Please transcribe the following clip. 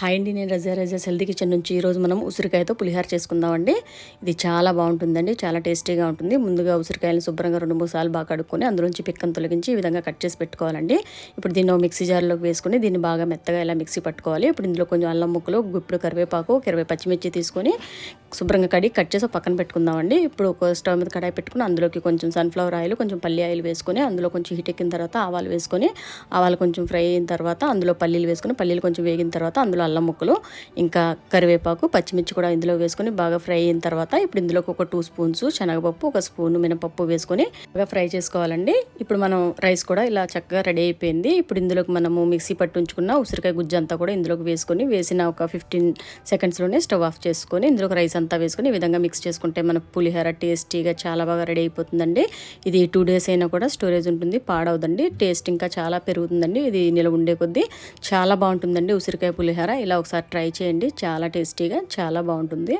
Hi అండి, నేను రజా healthy kitchen నుంచి ఈరోజు మనం ఉసిరికాయతో పులిహోర చేసుకుందామండి. ఇది చాలా బాగుంటుందండి, చాలా టేస్టీగా ఉంటుంది. ముందుగా ఉసిరికాయలను శుభ్రంగా 2-3 సార్లు బాగా కడుక్కొని అందులోంచి పిక్కను తొలగించి ఈ విధంగా కట్ చేసి పెట్టుకోవాలండి. ఇప్పుడు దీన్ని మిక్సీ జార్లోకి వేసుకొని దీన్ని బాగా మెత్తగా ఇలా మిక్సీ పట్టుకోవాలి. ఇప్పుడు ఇందులో కొంచెం అల్లం ముక్కలు, గుప్పుడు కరివేపాకు, 20 పచ్చిమిర్చి తీసుకొని శుభ్రంగా కట్ చేసి పక్కన పెట్టుకుందామండి. ఇప్పుడు ఒక స్టవ్ మీద కడాయి పెట్టుకుని అందులోకి కొంచెం సన్ఫ్లవర్ ఆయిల్, కొంచెం పల్లి ఆయిల్ వేసుకొని అందులో కొంచెం హీట్ ఎక్కిన తర్వాత ఆవాలు వేసుకొని ఆవాలు కొంచెం ఫ్రై అయిన తర్వాత అందులో పల్లీలు వేసుకొని పల్లీలు కొంచెం వేగిన తర్వాత అందులో అల్లం ముక్కలు, ఇంకా కరివేపాకు, పచ్చిమిర్చి కూడా ఇందులో వేసుకొని బాగా ఫ్రై అయిన తర్వాత ఇప్పుడు ఇందులోకి ఒక 2 స్పూన్స్ శనగపప్పు, 1 స్పూన్ మినపప్పు వేసుకొని బాగా ఫ్రై చేసుకోవాలండి. ఇప్పుడు మనం రైస్ కూడా ఇలా చక్కగా రెడీ అయిపోయింది. ఇప్పుడు ఇందులోకి మనము మిక్సీ పట్టి ఉంచుకున్న ఉసిరికాయ గుజ్జు అంతా కూడా ఇందులోకి వేసుకొని వేసిన ఒక 15 సెకండ్స్లోనే స్టవ్ ఆఫ్ చేసుకొని ఇందులోకి రైస్ అంతా వేసుకొని ఈ విధంగా మిక్స్ చేసుకుంటే మన పులిహోర టేస్టీగా చాలా బాగా రెడీ అయిపోతుందండి. ఇది 2 డేస్ అయినా కూడా స్టోరేజ్ ఉంటుంది, పాడవదండి. టేస్ట్ ఇంకా చాలా పెరుగుతుందండి. ఇది నిలవ ఉండే కొద్దీ చాలా బాగుంటుందండి ఉసిరికాయ పులిహోర. ఇలా ఒకసారి ట్రై చేయండి, చాలా టేస్టీగా చాలా బాగుంటుంది.